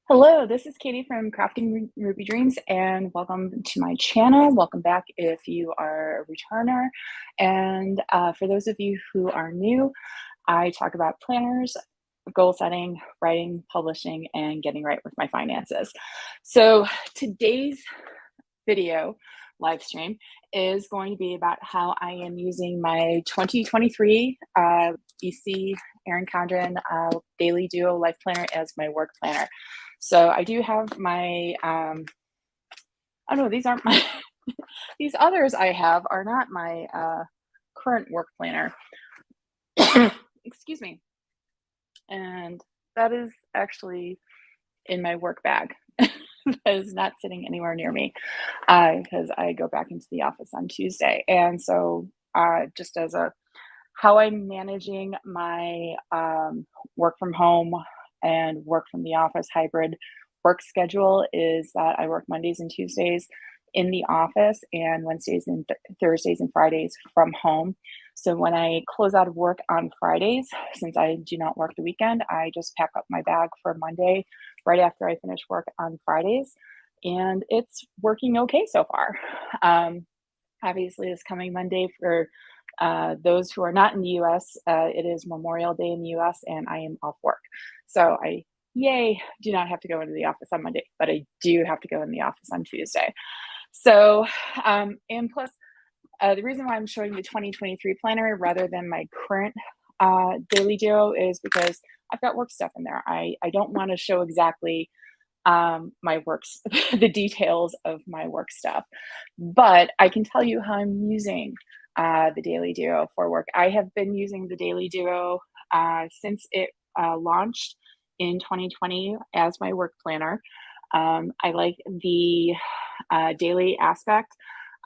Hello, this is Katie from Crafting Ruby Dreams, and welcome to my channel. Welcome back if you are a returner. And for those of you who are new, I talk about planners, goal setting, writing, publishing, and getting right with my finances. So today's video live stream is going to be about how I am using my 2023 BC Erin Condren Daily Duo Life Planner as my work planner. So I do have my, oh no, these aren't my, these others I have are not my current work planner. Excuse me. And that is actually in my work bag. That is not sitting anywhere near me because I go back into the office on Tuesday. And so just as how I'm managing my work from home and work from the office hybrid work schedule is that I work Mondays and Tuesdays in the office and Wednesdays and Thursdays and Fridays from home. So when I close out of work on Fridays, since I do not work the weekend, I just pack up my bag for Monday right after I finish work on Fridays. And it's working okay so far. Obviously, this coming Monday for those who are not in the US, it is Memorial Day in the US and I am off work. So do not have to go into the office on Monday, but I do have to go in the office on Tuesday. So, and plus, the reason why I'm showing the 2023 planner rather than my current Daily Duo is because I've got work stuff in there. I don't want to show exactly my works, the details of my work stuff, but I can tell you how I'm using the Daily Duo for work. I have been using the Daily Duo since it launched in 2020 as my work planner. I like the daily aspect.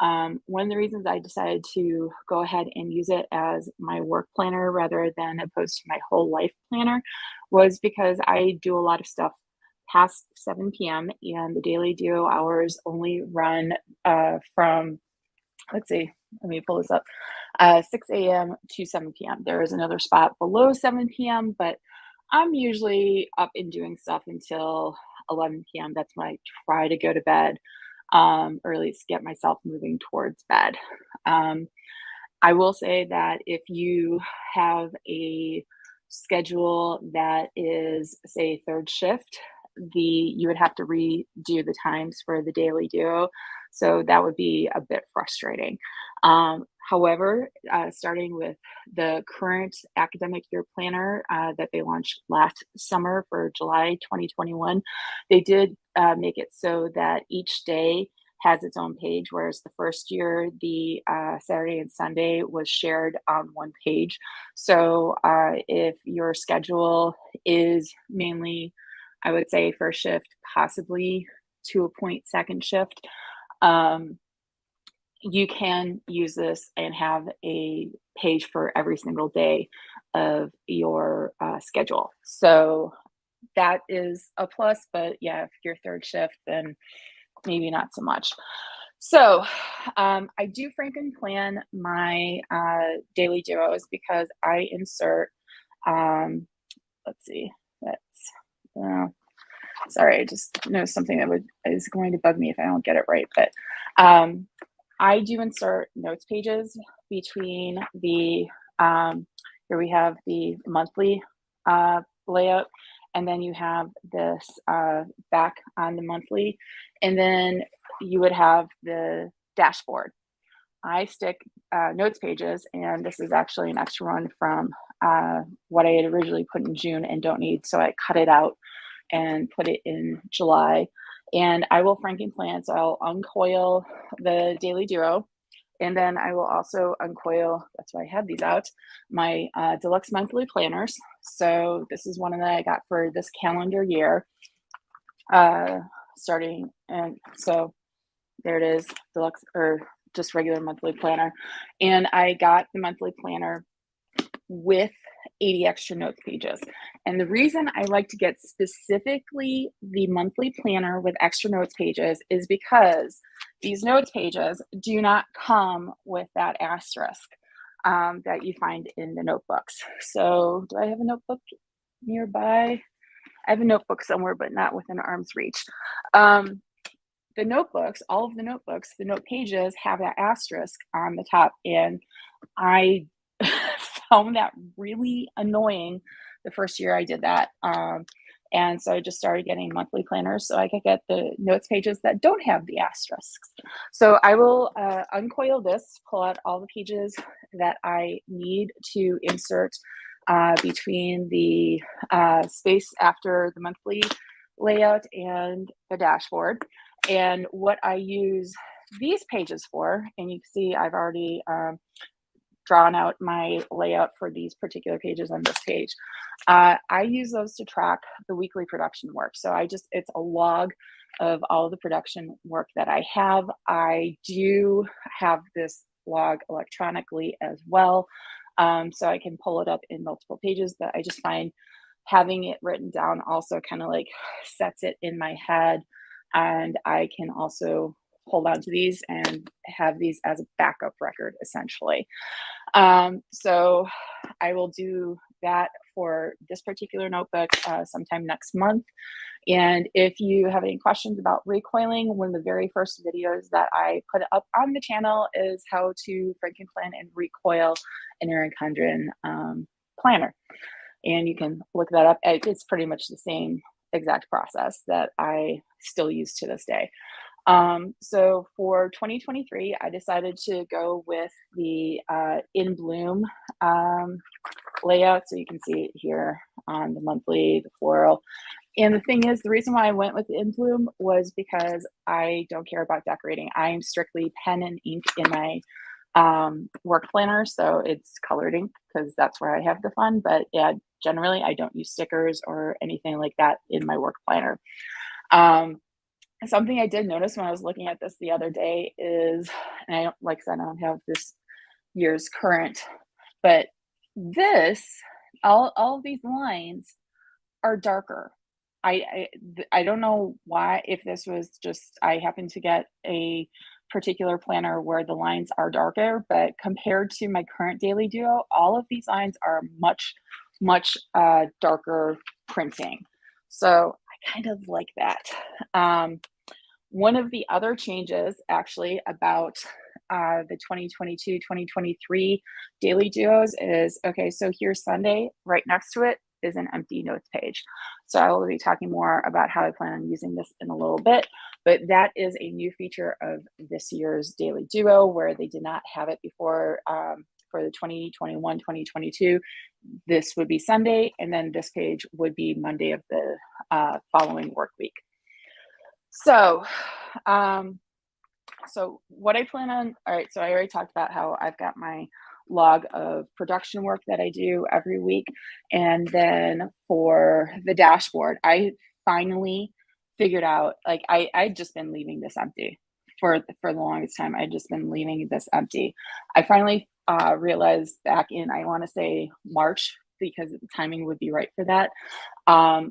One of the reasons I decided to go ahead and use it as my work planner rather than opposed to my whole life planner was because I do a lot of stuff past 7 p.m. and the Daily Duo hours only run from, let's see, let me pull this up, 6 a.m. to 7 p.m. There is another spot below 7 p.m., but I'm usually up and doing stuff until 11 p.m. That's when I try to go to bed, or at least get myself moving towards bed. I will say that if you have a schedule that is, say, third shift, you would have to redo the times for the Daily Duo. So that would be a bit frustrating. However, starting with the current academic year planner that they launched last summer for July 2021, they did make it so that each day has its own page, whereas the first year, the Saturday and Sunday was shared on one page. So if your schedule is mainly, I would say, first shift, possibly to a point second shift, you can use this and have a page for every single day of your schedule. So that is a plus, but yeah, if you're third shift, then maybe not so much. So I do Franken plan my Daily Duos because I insert, let's see, that's, sorry, I just noticed something that is going to bug me if I don't get it right, but I do insert notes pages between the, here we have the monthly layout, and then you have this back on the monthly, and then you would have the dashboard. I stick notes pages, and this is actually an extra one from what I had originally put in June and don't need, so I cut it out and put it in July. And I will Franken plan, so I'll uncoil the Daily Duo, and then I will also uncoil, that's why I had these out, my deluxe monthly planners. So this is one that I got for this calendar year, starting, and so there it is, deluxe or just regular monthly planner. And I got the monthly planner with 80 extra notes pages. And the reason I like to get specifically the monthly planner with extra notes pages is because these notes pages do not come with that asterisk that you find in the notebooks. So do I have a notebook nearby? I have a notebook somewhere, but not within arm's reach. The notebooks, all of the notebooks, the note pages have that asterisk on the top, and I found that really annoying the first year I did that. And so I just started getting monthly planners so I could get the notes pages that don't have the asterisks. So I will uncoil this, pull out all the pages that I need to insert between the space after the monthly layout and the dashboard. And what I use these pages for, and you can see I've already drawn out my layout for these particular pages on this page. I use those to track the weekly production work. So it's a log of all the production work that I have. I do have this log electronically as well. So I can pull it up in multiple pages, but I just find having it written down also kind of like sets it in my head. And I can also hold on to these and have these as a backup record, essentially. So I will do that for this particular notebook sometime next month. And if you have any questions about recoiling, one of the very first videos that I put up on the channel is how to Frankenplan and recoil an Erin Condren planner. And you can look that up. It's pretty much the same exact process that I still use to this day. So for 2023, I decided to go with the In Bloom layout. So you can see it here on the monthly, the floral. And the thing is, the reason why I went with In Bloom was because I don't care about decorating. I am strictly pen and ink in my work planner. So it's colored ink because that's where I have the fun. But yeah, generally I don't use stickers or anything like that in my work planner. Something I did notice when I was looking at this the other day is, and I don't have this year's current, but all of these lines are darker. I don't know why, if this was just, I happen to get a particular planner where the lines are darker, but compared to my current daily duo, all of these lines are much darker printing. So I kind of like that. One of the other changes actually about the 2022-2023 daily duos is, okay, so here's Sunday, right next to it is an empty notes page. So I will be talking more about how I plan on using this in a little bit, but that is a new feature of this year's daily duo where they did not have it before. For the 2021-2022, this would be Sunday, and then this page would be Monday of the following work week. So, so what I plan on, all right, so I already talked about how I've got my log of production work that I do every week. And then for the dashboard, I finally figured out, like I'd just been leaving this empty for the longest time. I'd just been leaving this empty. I finally realized back in, I want to say March, because the timing would be right for that.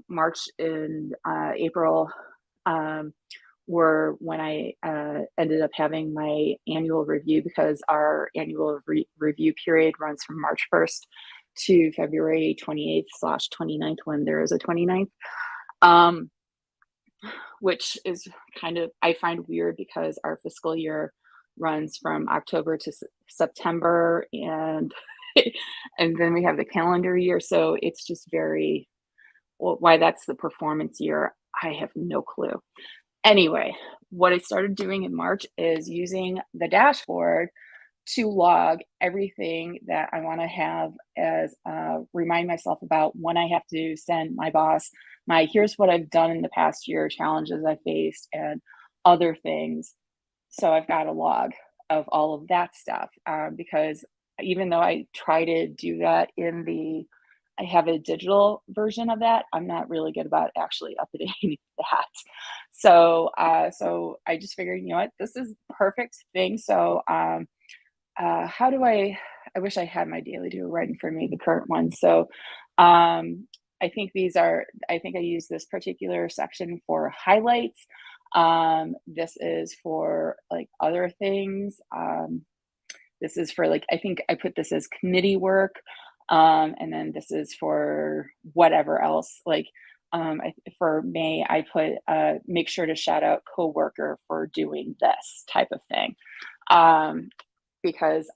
March and April were when I ended up having my annual review, because our annual review period runs from March 1st to February 28th/29th, when there is a 29th, which is kind of, I find weird because our fiscal year runs from October to September, and and then we have the calendar year. So it's just very, well, why that's the performance year, I have no clue. Anyway, what I started doing in March is using the dashboard to log everything that I want to have as remind myself about when I have to send my boss here's what I've done in the past year, challenges I faced, and other things. So I've got a log of all of that stuff, because even though I try to do that I have a digital version of that, I'm not really good about actually updating that. So I just figured, you know what, this is the perfect thing. So how do I wish I had my daily duo right in front of me, the current one. So I think I use this particular section for highlights. This is for like other things. This is for, like, I think I put this as committee work. And then this is for whatever else. Like For May, I put make sure to shout out coworker for doing this type of thing. Because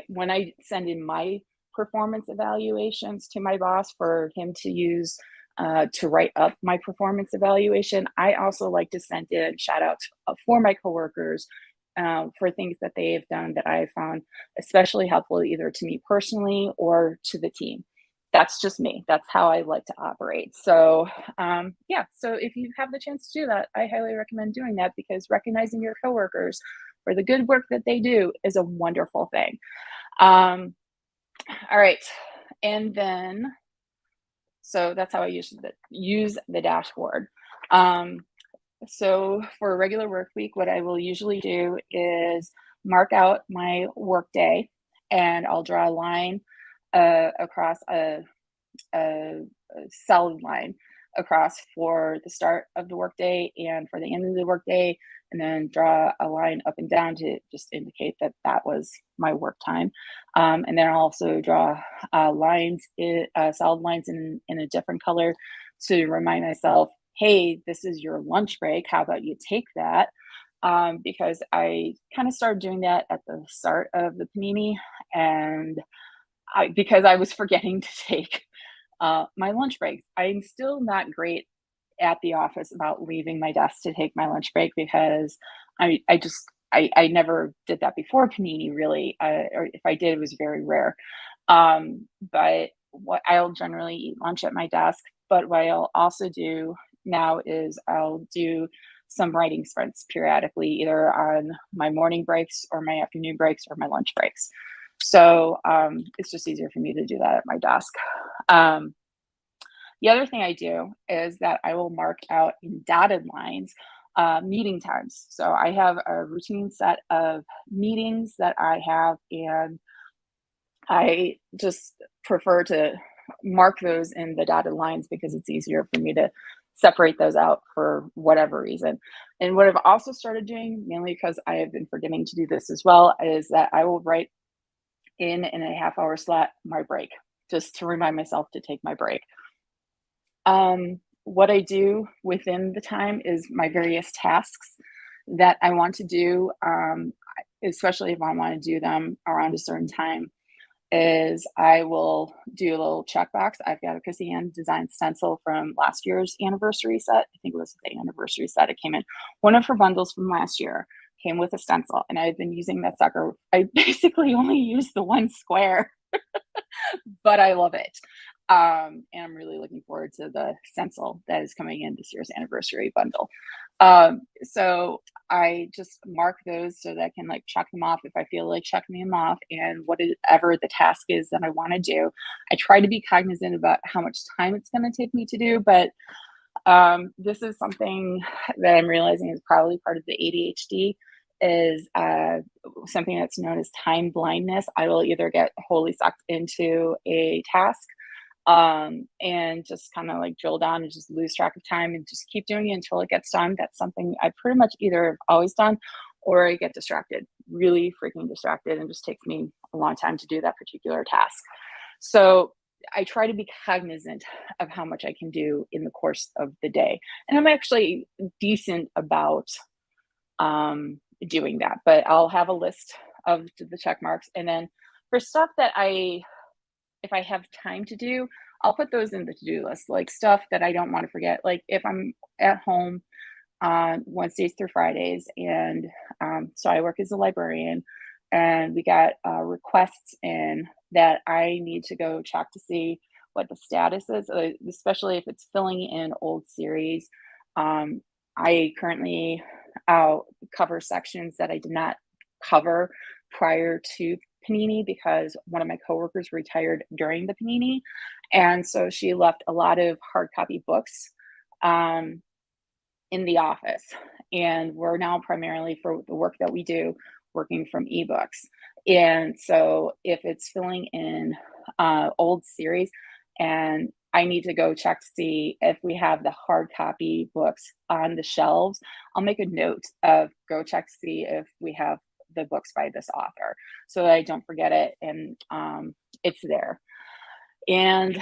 when I send in my performance evaluations to my boss for him to use to write up my performance evaluation, I also like to send in shout outs for my coworkers for things that they have done that I found especially helpful either to me personally or to the team. That's just me. That's how I like to operate. So, yeah. So if you have the chance to do that, I highly recommend doing that because recognizing your coworkers for the good work that they do is a wonderful thing. All right. And then, so that's how I use the dashboard. So for a regular work week, what I will usually do is mark out my work day and I'll draw a line across a solid line across for the start of the workday and for the end of the workday, and then draw a line up and down to just indicate that that was my work time. And then I'll also draw lines, solid lines in a different color to remind myself, hey, this is your lunch break. How about you take that? Because I kind of started doing that at the start of the panini, and because I was forgetting to take my lunch breaks. I'm still not great at the office about leaving my desk to take my lunch break because I never did that before panini really, or if I did, it was very rare. But what I'll generally eat lunch at my desk. But what I'll also do now is I'll do some writing sprints periodically, either on my morning breaks or my afternoon breaks or my lunch breaks. So it's just easier for me to do that at my desk. The other thing I do is that I will mark out in dotted lines meeting times. So I have a routine set of meetings that I have, and I just prefer to mark those in the dotted lines because it's easier for me to separate those out for whatever reason. And what I've also started doing, mainly because I have been forgetting to do this as well, is that I will write in a half-hour slot my break, just to remind myself to take my break. What I do within the time is my various tasks that I want to do, especially if I want to do them around a certain time, is I will do a little checkbox. I've got a Chrissy Ann design stencil from last year's anniversary set. I think it was the anniversary set. It came in one of her bundles from last year, came with a stencil, and I've been using that sucker. I basically only use the one square, but I love it. And I'm really looking forward to the stencil that is coming in this year's anniversary bundle. So I just mark those so that I can like check them off if I feel like checking them off, and whatever the task is that I want to do. I try to be cognizant about how much time it's going to take me to do, but this is something that I'm realizing is probably part of the ADHD, is something that's known as time blindness. I will either get wholly sucked into a task and just kind of like drill down and just lose track of time and just keep doing it until it gets done. That's something I pretty much either have always done, or I get distracted, really freaking distracted, and just takes me a long time to do that particular task. So I try to be cognizant of how much I can do in the course of the day. And I'm actually decent about doing that, but I'll have a list of the check marks. And then for stuff that if I have time to do, I'll put those in the to-do list, like stuff that I don't want to forget. Like if I'm at home on Wednesdays through Fridays, and so I work as a librarian, and we got requests in that I need to go check to see what the status is, especially if it's filling in old series. I currently cover sections that I did not cover prior to panini because one of my coworkers retired during the panini, and so she left a lot of hard copy books in the office, and we're now primarily, for the work that we do, working from ebooks. And so if it's filling in old series and I need to go check to see if we have the hard copy books on the shelves, I'll make a note of go check to see if we have the books by this author so that I don't forget it, and it's there. And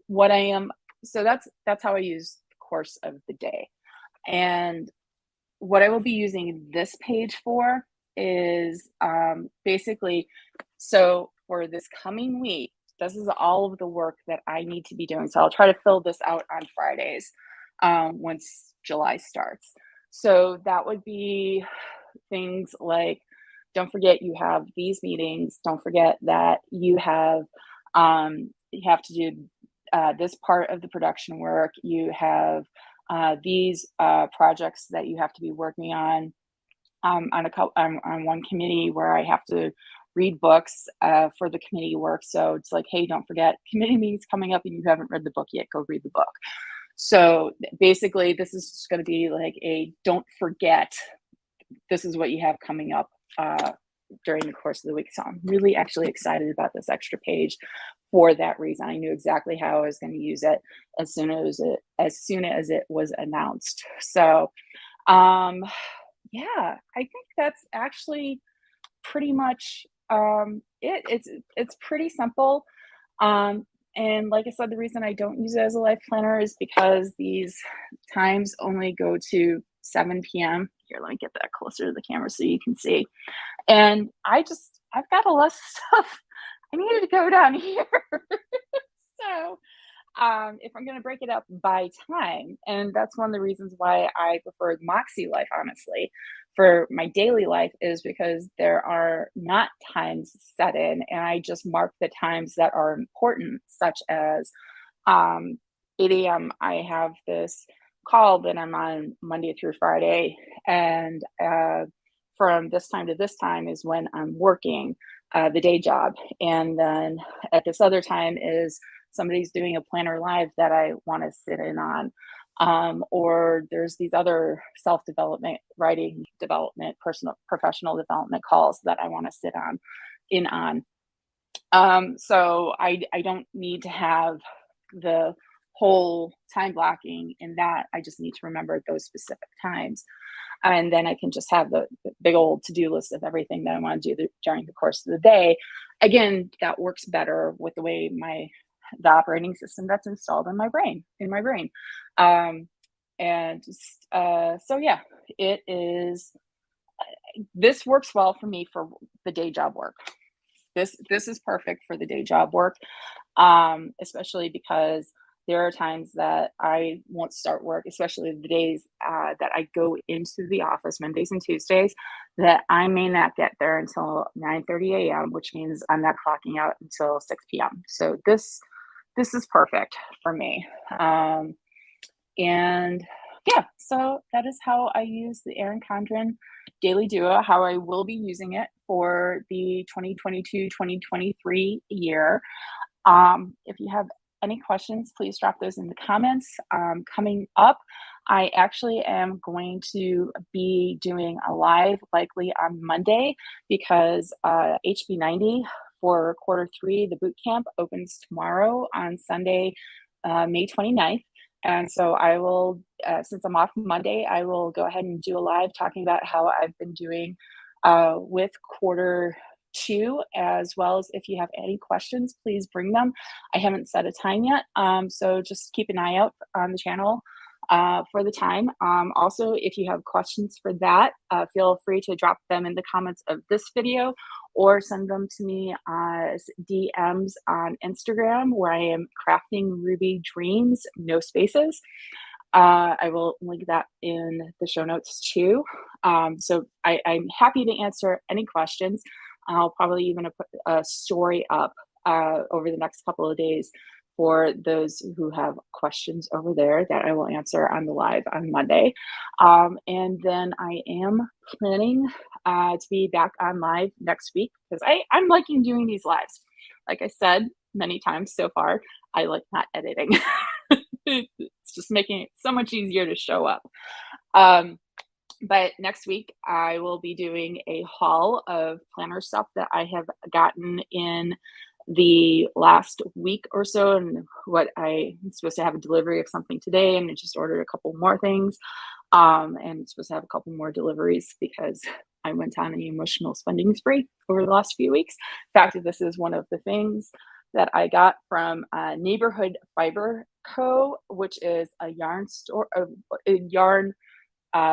what I am so that's how I use the course of the day. And what I will be using this page for is basically, so for this coming week, this is all of the work that I need to be doing. So I'll try to fill this out on Fridays once July starts. So that would be things like, don't forget you have these meetings. Don't forget that you have to do this part of the production work. You have these projects that you have to be working on on one committee where I have to read books for the committee work. So it's like, hey, don't forget, committee meeting's coming up and you haven't read the book yet, go read the book. So basically, this is just going to be like a don't forget, this is what you have coming up during the course of the week. So I'm really actually excited about this extra page for that reason. I knew exactly how I was going to use it as soon as it was announced. So yeah, I think that's actually pretty much it's pretty simple. And like I said, the reason I don't use it as a life planner is because these times only go to 7 p.m. Here, let me get that closer to the camera so you can see. And I've got a lot of stuff I needed to go down here. So if I'm going to break it up by time, and that's one of the reasons why I prefer MäksēLife, honestly, for my daily life, is because there are not times set in, and I just mark the times that are important, such as 8 a.m. I have this call that I'm on Monday through Friday, and from this time to this time is when I'm working the day job, and then at this other time is somebody's doing a planner live that I want to sit in on. Or there's these other self-development, writing development, professional development calls that I want to sit on. So I don't need to have the whole time blocking in that. I just need to remember those specific times. And then I can just have the big old to-do list of everything that I want to do during the course of the day. Again, that works better with the way the operating system that's installed in my brain. And just, so yeah, it is, this works well for me for the day job work. This is perfect for the day job work, especially because there are times that I won't start work, especially the days that I go into the office, Mondays and Tuesdays, that I may not get there until 9:30 a.m., which means I'm not clocking out until 6 p.m. So this is perfect for me. And yeah, so that is how I use the Erin Condren Daily Duo, how I will be using it for the 2022-2023 year. If you have any questions, please drop those in the comments. Coming up, I actually am going to be doing a live likely on Monday because HB90 for Q3, the boot camp, opens tomorrow on Sunday, May 29th. And so I will, since I'm off Monday, I will go ahead and do a live talking about how I've been doing with Q2, as well as if you have any questions, please bring them. I haven't set a time yet, so just keep an eye out on the channel for the time. Also, if you have questions for that, feel free to drop them in the comments of this video or send them to me as DMs on Instagram, where I am Crafting Ruby Dreams, no spaces. I will link that in the show notes too. So I'm happy to answer any questions. I'll probably even put a story up over the next couple of days for those who have questions over there that I will answer on the live on Monday. And then I am planning to be back on live next week because I'm liking doing these lives. Like I said many times so far, I like not editing. It's just making it so much easier to show up. But next week, I will be doing a haul of planner stuff that I have gotten in the last week or so, and what I'm supposed to have a delivery of something today, and I just ordered a couple more things, and supposed to have a couple more deliveries because I went on an emotional spending spree over the last few weeks. In fact, this is one of the things that I got from Neighborhood Fiber Co., which is a yarn store, a yarn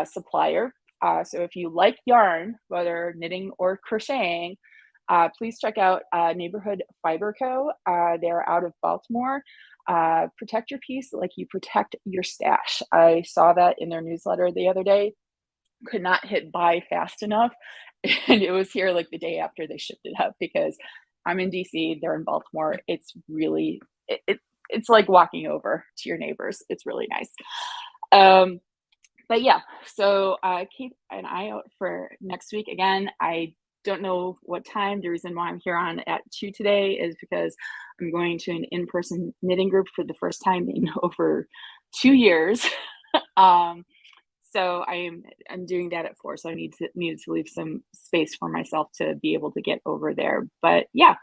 supplier. So if you like yarn, whether knitting or crocheting, please check out Neighborhood Fiber Co. They're out of Baltimore. Protect your piece like you protect your stash. I saw that in their newsletter the other day. Could not hit buy fast enough, and it was here like the day after they shipped it up because I'm in DC, they're in Baltimore. It's really it's like walking over to your neighbors. It's really nice. But yeah, so keep an eye out for next week. Again, I don't know what time. The reason why I'm here on at 2 today is because I'm going to an in-person knitting group for the first time in over 2 years. So I'm doing that at 4, so I needed to leave some space for myself to be able to get over there. But yeah,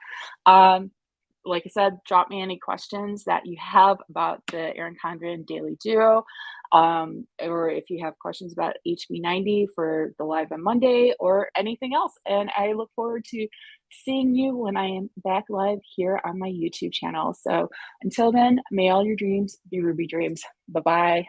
like I said, drop me any questions that you have about the Erin Condren Daily Duo, or if you have questions about HB90 for the live on Monday or anything else. And I look forward to seeing you when I am back live here on my YouTube channel. So until then, may all your dreams be Ruby dreams. Bye-bye.